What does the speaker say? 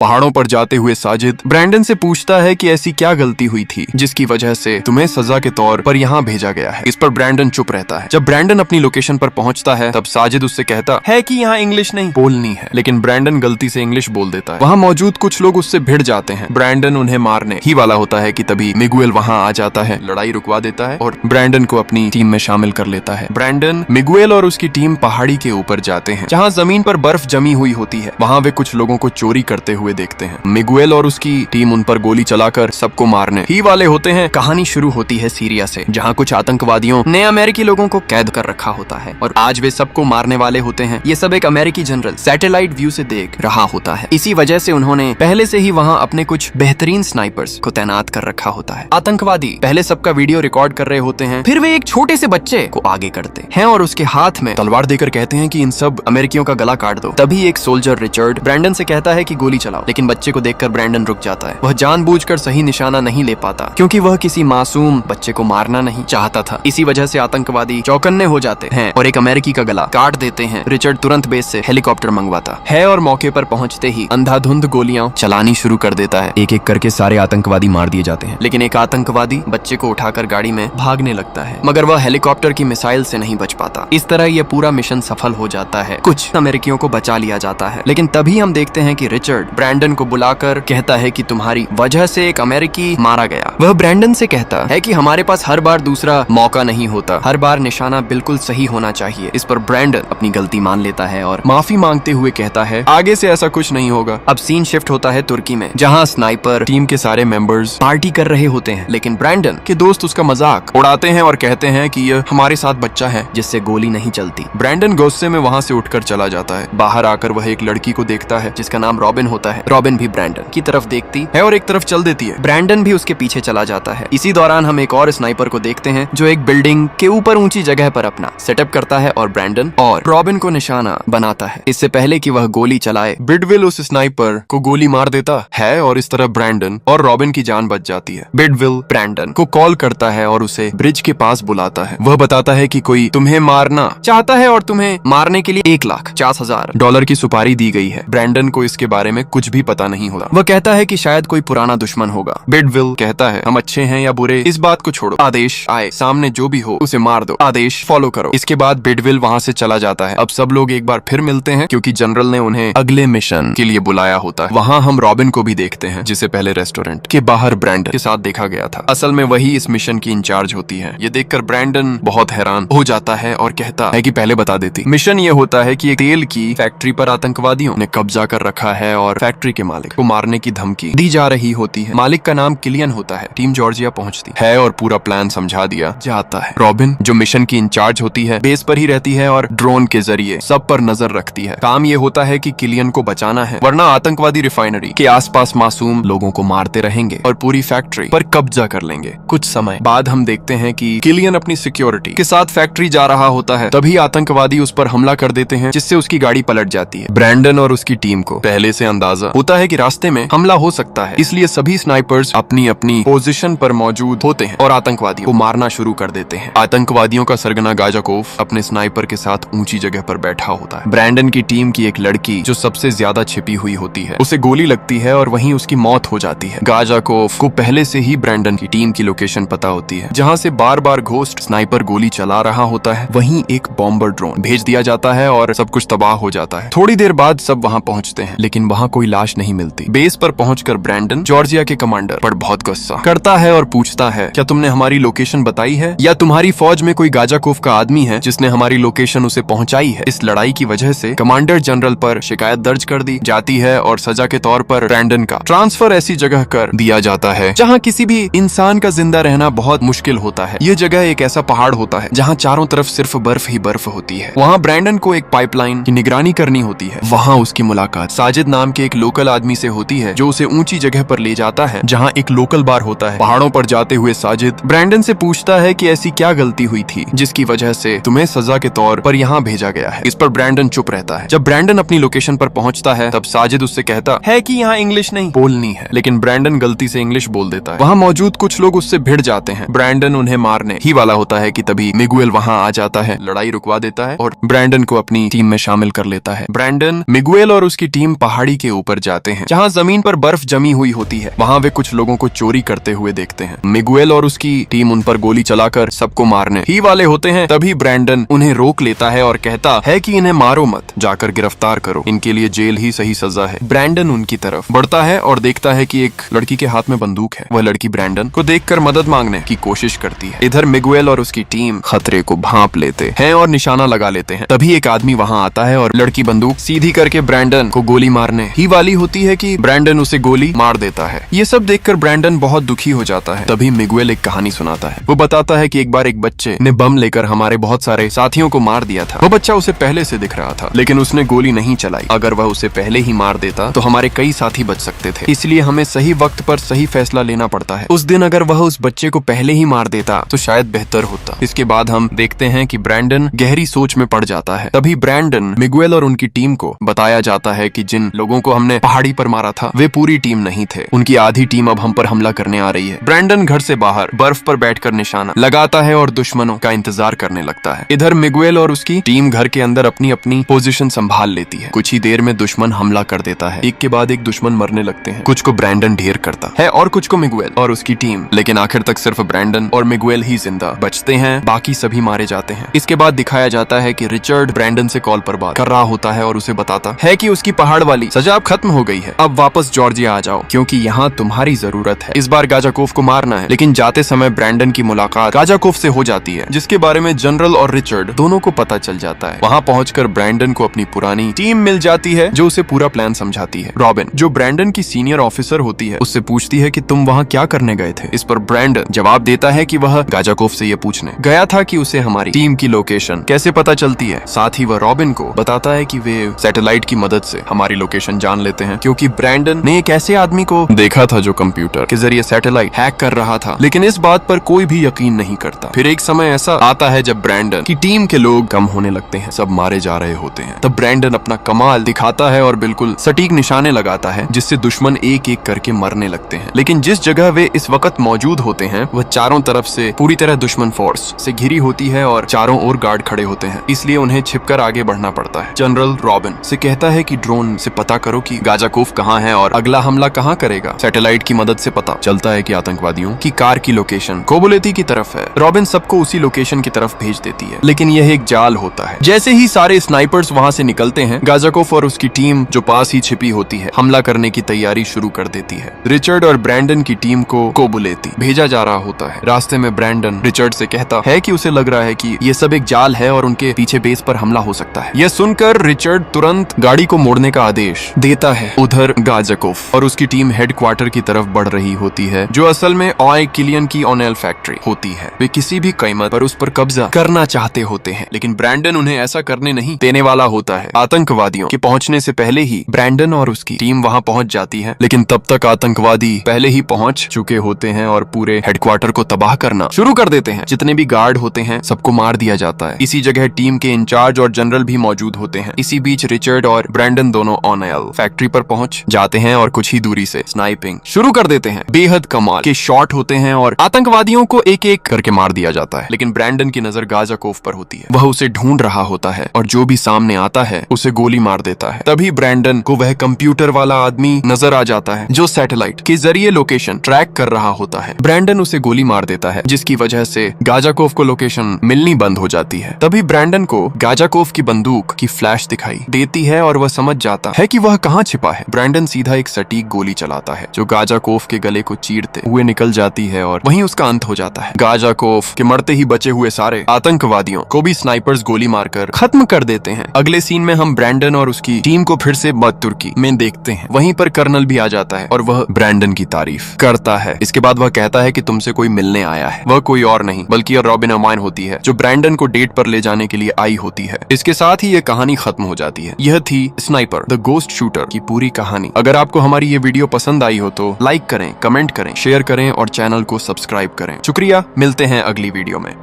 पहाड़ों पर जाते हुए साजिद ब्रैंडन से पूछता है कि ऐसी क्या गलती हुई थी जिसकी वजह से तुम्हें सजा के तौर पर यहाँ भेजा गया है। इस पर ब्रैंडन चुप रहता है। जब ब्रैंडन अपनी लोकेशन पर पहुंचता है तब साजिद उससे कहता है कि यहाँ इंग्लिश नहीं बोलनी है, लेकिन ब्रैंडन गलती से इंग्लिश बोल देता है। वहाँ मौजूद कुछ लोग उससे भिड़ जाते हैं। ब्रैंडन उन्हें मारने ही वाला होता है कि तभी मिगुएल वहाँ आ जाता है, लड़ाई रुकवा देता है और ब्रैंडन को अपनी टीम में शामिल कर लेता है। ब्रैंडन, मिगुएल और उसकी टीम पहाड़ी के ऊपर जाते हैं जहाँ जमीन पर बर्फ जमी हुई होती है। वहाँ वे कुछ लोगों को चोरी करते हुए देखते हैं। मिगुएल और उसकी टीम उन पर गोली चलाकर सबको मारने ही वाले होते हैं। कहानी शुरू होती है सीरिया से, जहाँ कुछ आतंकवादियों ने अमेरिकी लोगों को कैद कर रखा होता है और आज वे सबको मारने वाले होते हैं। ये सब एक अमेरिकी जनरल सैटेलाइट व्यू से देख रहा होता है। इसी वजह से उन्होंने पहले से ही वहाँ अपने कुछ बेहतरीन स्नाइपर्स को तैनात कर रखा होता है। आतंकवादी पहले सबका वीडियो रिकॉर्ड कर रहे होते हैं, फिर वे एक छोटे से बच्चे को आगे करते हैं और उसके हाथ में तलवार देकर कहते हैं कि इन सब अमेरिकियों का गला काट दो। तभी एक सोल्जर रिचर्ड ब्रैंडन से कहता है कि गोली चलाओ, लेकिन बच्चे को देखकर ब्रैंडन रुक जाता है। वह जानबूझकर सही निशाना नहीं ले पाता क्योंकि वह किसी मासूम बच्चे को मारना नहीं चाहता था। इसी वजह से आतंकवादी चौकन्ने हो जाते हैं और एक अमेरिकी का गला काट देते हैं। रिचर्ड तुरंत बेस से हेलीकॉप्टर मंगवाता है और मौके पर पहुंचते ही अंधाधुंध गोलियां चलानी शुरू कर देता है। एक एक करके सारे आतंकवादी मार दिए जाते हैं, लेकिन एक आतंकवादी बच्चे को उठाकर गाड़ी में भागने लगता है, मगर वह हेलीकॉप्टर की मिसाइल से नहीं बच पाता। इस तरह यह पूरा मिशन सफल हो जाता है। कुछ अमेरिकियों को बचा लिया जाता है, लेकिन तभी हम देखते हैं कि रिचर्ड ब्रैंडन को बुलाकर कहता है कि तुम्हारी वजह से एक अमेरिकी मारा गया। वह ब्रैंडन से कहता है कि हमारे पास हर बार दूसरा मौका नहीं होता, हर बार निशाना बिल्कुल सही होना चाहिए। इस पर ब्रैंडन अपनी गलती मान लेता है और माफी मांगते हुए कहता है आगे से ऐसा कुछ नहीं होगा। अब सीन शिफ्ट होता है तुर्की में, जहाँ स्नाइपर टीम के सारे मेंबर्स पार्टी कर रहे होते हैं, लेकिन ब्रैंडन के दोस्त उसका मजाक उड़ाते हैं और कहते हैं कि यह हमारे साथ बच्चा है जिससे गोली नहीं चलती। ब्रैंडन गुस्से में वहाँ से उठकर चला जाता है। बाहर आकर वह एक लड़की को देखता है जिसका नाम रॉबिन होता है। रॉबिन भी ब्रैंडन की तरफ देखती है और एक तरफ चल देती है। ब्रैंडन भी उसके पीछे चला जाता है। इसी दौरान हम एक और स्नाइपर को देखते हैं जो एक बिल्डिंग के ऊपर ऊंची जगह पर अपना सेटअप करता है और ब्रैंडन और रॉबिन को निशाना बनाता है। इससे पहले कि वह गोली चलाए, बिडविल उस स्नाइपर को गोली मार देता है और इस तरह ब्रैंडन और रॉबिन की जान बच जाती है। बिडविल ब्रैंडन को कॉल करता है और उसे ब्रिज के पास बुलाता है। वह बताता है कि कोई तुम्हें मारना चाहता है और तुम्हें मारने के लिए $1,50,000 की सुपारी दी गई है। ब्रैंडन को इसके बारे में कुछ भी पता नहीं होता। वह कहता है कि शायद कोई पुराना दुश्मन होगा। बिडविल कहता है हम अच्छे हैं या बुरे इस बात को छोड़ो, आदेश आए सामने जो भी हो उसे मार दो, आदेश फॉलो करो। इसके बाद बिडविल वहाँ से चला जाता है। अब सब लोग एक बार फिर मिलते हैं क्योंकि जनरल ने उन्हें अगले मिशन के लिए बुलाया होता है। वहाँ हम रॉबिन को भी देखते हैं जिसे पहले रेस्टोरेंट के बाहर ब्रैंडन के साथ देखा गया था। असल में वही इस मिशन की इंचार्ज होती है। ये देखकर ब्रैंडन बहुत हैरान हो जाता है और कहता है कि पहले बता देती। मिशन ये होता है कि एक तेल की फैक्ट्री पर आतंकवादियों ने कब्जा कर रखा है और फैक्ट्री के मालिक को मारने की धमकी दी जा रही होती है। मालिक का नाम किलियन होता है। टीम जॉर्जिया पहुंचती है और पूरा प्लान समझा दिया जाता है। रॉबिन जो मिशन की इंचार्ज होती है बेस पर ही रहती है और ड्रोन के जरिए सब पर नजर रखती है। काम ये होता है कि किलियन को बचाना है, वरना आतंकवादी रिफाइनरी के आसपास मासूम लोगों को मारते रहेंगे और पूरी फैक्ट्री पर कब्जा कर लेंगे। कुछ समय बाद हम देखते हैं कि किलियन अपनी सिक्योरिटी के साथ फैक्ट्री जा रहा होता है। तभी आतंकवादी उस पर हमला कर देते हैं जिससे उसकी गाड़ी पलट जाती है। ब्रैंडन और उसकी टीम को पहले से अंदाजा होता है कि रास्ते में हमला हो सकता है, इसलिए सभी स्नाइपर्स अपनी अपनी पोजीशन पर मौजूद होते हैं और आतंकवादियों को मारना शुरू कर देते हैं। आतंकवादियों का सरगना गाजाकोव अपने स्नाइपर के साथ ऊंची जगह पर बैठा होता है। ब्रैंडन की टीम की एक लड़की जो सबसे ज्यादा छिपी हुई होती है, उसे गोली लगती है और वहीं उसकी मौत हो जाती है। गाजाकोव को पहले से ही ब्रैंडन की टीम की लोकेशन पता होती है, जहाँ से बार बार घोस्ट स्नाइपर गोली चला रहा होता है। वहीं एक बॉम्बर ड्रोन भेज दिया जाता है और सब कुछ तबाह हो जाता है। थोड़ी देर बाद सब वहाँ पहुँचते हैं, लेकिन वहाँ कोई लाश नहीं मिलती। बेस पर पहुंचकर ब्रैंडन जॉर्जिया के कमांडर पर बहुत गुस्सा करता है और पूछता है क्या तुमने हमारी लोकेशन बताई है या तुम्हारी फौज में कोई गाजाकोव का आदमी है जिसने हमारी लोकेशन उसे पहुंचाई है। इस लड़ाई की वजह से कमांडर जनरल पर शिकायत दर्ज कर दी जाती है और सजा के तौर पर ब्रैंडन का ट्रांसफर ऐसी जगह कर दिया जाता है जहाँ किसी भी इंसान का जिंदा रहना बहुत मुश्किल होता है। ये जगह एक ऐसा पहाड़ होता है जहाँ चारों तरफ सिर्फ बर्फ ही बर्फ होती है। वहाँ ब्रैंडन को एक पाइपलाइन की निगरानी करनी होती है। वहाँ उसकी मुलाकात साजिद नाम के एक लोकल आदमी से होती है जो उसे ऊंची जगह पर ले जाता है जहाँ एक लोकल बार होता है। पहाड़ों पर जाते हुए साजिद ब्रैंडन से पूछता है कि ऐसी क्या गलती हुई थी जिसकी वजह से तुम्हें सजा के तौर पर यहाँ भेजा गया है। इस पर ब्रैंडन चुप रहता है। जब ब्रैंडन अपनी लोकेशन पर पहुंचता है तब साजिद उससे कहता है कि यहाँ इंग्लिश नहीं बोलनी है, लेकिन ब्रैंडन गलती से इंग्लिश बोल देता है। वहाँ मौजूद कुछ लोग उससे भिड़ जाते हैं। ब्रैंडन उन्हें मारने ही वाला होता है कि तभी मिगुएल वहाँ आ जाता है, लड़ाई रुकवा देता है और ब्रैंडन को अपनी टीम में शामिल कर लेता है। ब्रैंडन, मिगुएल और उसकी टीम पहाड़ी के ऊपर ऊपर जाते हैं जहाँ जमीन पर बर्फ जमी हुई होती है। वहाँ वे कुछ लोगों को चोरी करते हुए देखते हैं। मिगुएल और उसकी टीम उन पर गोली चलाकर सबको मारने ही वाले होते हैं। तभी ब्रैंडन उन्हें रोक लेता है और कहता है कि इन्हें मारो मत, जाकर गिरफ्तार करो, इनके लिए जेल ही सही सजा है। ब्रैंडन उनकी तरफ बढ़ता है और देखता है कि एक लड़की के हाथ में बंदूक है। वह लड़की ब्रैंडन को देखकर मदद मांगने की कोशिश करती है। इधर मिगुएल और उसकी टीम खतरे को भांप लेते हैं और निशाना लगा लेते हैं। तभी एक आदमी वहाँ आता है और लड़की बंदूक सीधी करके ब्रैंडन को गोली मारने ही वाली होती है कि ब्रैंडन उसे गोली मार देता है। ये सब देखकर ब्रैंडन बहुत दुखी हो जाता है। तभी मिगुएल एक कहानी सुनाता है। वो बताता है कि एक बार एक बच्चे ने बम लेकर हमारे बहुत सारे साथियों को मार दिया था। वो बच्चा उसे पहले से दिख रहा था, लेकिन उसने गोली नहीं चलाई। अगर वह उसे पहले ही मार देता तो हमारे कई साथी बच सकते थे। इसलिए हमें सही वक्त पर सही फैसला लेना पड़ता है। उस दिन अगर वह उस बच्चे को पहले ही मार देता तो शायद बेहतर होता। इसके बाद हम देखते हैं कि ब्रैंडन गहरी सोच में पड़ जाता है। तभी ब्रैंडन, मिगुएल और उनकी टीम को बताया जाता है कि जिन लोगों को हमने पहाड़ी पर मारा था वे पूरी टीम नहीं थे। उनकी आधी टीम अब हम पर हमला करने आ रही है। ब्रैंडन घर से बाहर बर्फ पर बैठकर निशाना लगाता है और दुश्मनों का इंतजार करने लगता है। इधर मिगुएल और उसकी टीम घर के अंदर अपनी अपनी पोजीशन संभाल लेती है। कुछ ही देर में दुश्मन हमला कर देता है। एक के बाद एक दुश्मन मरने लगते हैं। कुछ को ब्रैंडन ढेर करता है और कुछ को मिगुएल और उसकी टीम, लेकिन आखिर तक सिर्फ ब्रैंडन और मिगुएल ही जिंदा बचते हैं, बाकी सभी मारे जाते हैं। इसके बाद दिखाया जाता है कि रिचर्ड ब्रैंडन से कॉल पर बात कर रहा होता है और उसे बताता है कि उसकी पहाड़ वाली सजा अब खत्म हो गई है। अब वापस जॉर्जिया आ जाओ क्योंकि यहाँ तुम्हारी जरूरत है। इस बार गाजाकोफ को मारना है। लेकिन जाते समय ब्रैंडन की मुलाकात गाजाकोफ से हो जाती है, जिसके बारे में जनरल और रिचर्ड दोनों को पता चल जाता है। वहाँ पहुंचकर ब्रैंडन को अपनी पुरानी टीम मिल जाती है जो उसे पूरा प्लान समझाती है। रॉबिन, जो ब्रैंडन की सीनियर ऑफिसर होती है, उससे पूछती है कि तुम वहाँ क्या करने गए थे। इस पर ब्रैंडन जवाब देता है कि वह गाजाकोफ से ये पूछने गया था कि उसे हमारी टीम की लोकेशन कैसे पता चलती है। साथ ही वह रॉबिन को बताता है कि वे सैटेलाइट की मदद से हमारी लोकेशन जान लेते हैं, क्योंकि ब्रैंडन ने एक ऐसे आदमी को देखा था जो कंप्यूटर के जरिए सैटेलाइट हैक कर रहा था। लेकिन इस बात पर कोई भी यकीन नहीं करता। फिर एक समय ऐसा आता है जब ब्रैंडन की टीम के लोग कम होने लगते हैं, सब मारे जा रहे होते हैं। तब ब्रैंडन अपना कमाल दिखाता है और बिल्कुल सटीक निशाने लगाता है, जिससे दुश्मन एक एक करके मरने लगते हैं। लेकिन जिस जगह वे इस वक्त मौजूद होते हैं वह चारों तरफ से पूरी तरह दुश्मन फोर्स से घिरी होती है और चारों ओर गार्ड खड़े होते हैं, इसलिए उन्हें छिपकर आगे बढ़ना पड़ता है। जनरल रॉबिन से कहता है कि ड्रोन से पता करो कि गाजाकोफ कहाँ है और अगला हमला कहाँ करेगा। सैटेलाइट की मदद से पता चलता है कि आतंकवादियों की कार की लोकेशन कोबुलेती की तरफ है। रॉबिन सबको उसी लोकेशन की तरफ भेज देती है, लेकिन यह एक जाल होता है। जैसे ही सारे स्नाइपर्स वहाँ से निकलते हैं, गाजाकोफ और उसकी टीम जो पास ही छिपी होती है हमला करने की तैयारी शुरू कर देती है। रिचर्ड और ब्रैंडन की टीम को कोबुलेती भेजा जा रहा होता है। रास्ते में ब्रैंडन रिचर्ड से कहता है कि उसे लग रहा है कि ये सब एक जाल है और उनके पीछे बेस पर हमला हो सकता है। यह सुनकर रिचर्ड तुरंत गाड़ी को मोड़ने का आदेश देता है। उधर गाजाकोफ और उसकी टीम हेडक्वार्टर की तरफ बढ़ रही होती है, जो असल में ऑय किलियन की ऑनेल फैक्ट्री होती है। वे किसी भी कीमत पर उस पर कब्जा करना चाहते होते हैं, लेकिन ब्रैंडन उन्हें ऐसा करने नहीं देने वाला होता है। आतंकवादियों के पहुंचने से पहले ही ब्रैंडन और उसकी टीम वहां पहुंच जाती है, लेकिन तब तक आतंकवादी पहले ही पहुंच चुके होते हैं और पूरे हेडक्वार्टर को तबाह करना शुरू कर देते हैं। जितने भी गार्ड होते हैं सबको मार दिया जाता है। इसी जगह टीम के इंचार्ज और जनरल भी मौजूद होते हैं। इसी बीच रिचर्ड और ब्रैंडन दोनों ऑनेल फैक्ट्री पर पहुंच जाते हैं और कुछ ही दूरी से स्नाइपिंग शुरू कर देते हैं। बेहद कमाल के शॉट होते हैं और आतंकवादियों को एक एक करके मार दिया जाता है। लेकिन ब्रैंडन की नजर गाजाकोफ पर होती है। वह उसे ढूंढ रहा होता है और जो भी सामने आता है उसे गोली मार देता है। तभी ब्रैंडन को वह कंप्यूटर वाला आदमी नजर आ जाता है जो सैटेलाइट के जरिए लोकेशन ट्रैक कर रहा होता है। ब्रैंडन उसे गोली मार देता है, जिसकी वजह से गाजाकोफ को लोकेशन मिलनी बंद हो जाती है। तभी ब्रैंडन को गाजाकोफ की बंदूक की फ्लैश दिखाई देती है और वह समझ जाता है कि वह कहाँ छिपा है। ब्रैंडन सीधा एक सटीक गोली चलाता है जो गाजाकोफ के गले को चीरते हुए निकल जाती है और वहीं उसका अंत हो जाता है। गाजाकोफ के मरते ही बचे हुए सारे आतंकवादियों को भी स्नाइपर्स गोली मारकर खत्म कर देते हैं। अगले सीन में हम ब्रैंडन और उसकी टीम को फिर से मध्य तुर्की में देखते हैं। वहीं पर कर्नल भी आ जाता है और वह ब्रैंडन की तारीफ करता है। इसके बाद वह कहता है कि तुमसे कोई मिलने आया है। वह कोई और नहीं बल्कि रॉबिन अमाइन होती है, जो ब्रैंडन को डेट पर ले जाने के लिए आई होती है। इसके साथ ही यह कहानी खत्म हो जाती है। यह थी स्नाइपर द गोस्ट शूटर की पूरी कहानी। अगर आपको हमारी ये वीडियो पसंद आई हो तो लाइक करें, कमेंट करें, शेयर करें और चैनल को सब्सक्राइब करें। शुक्रिया, मिलते हैं अगली वीडियो में।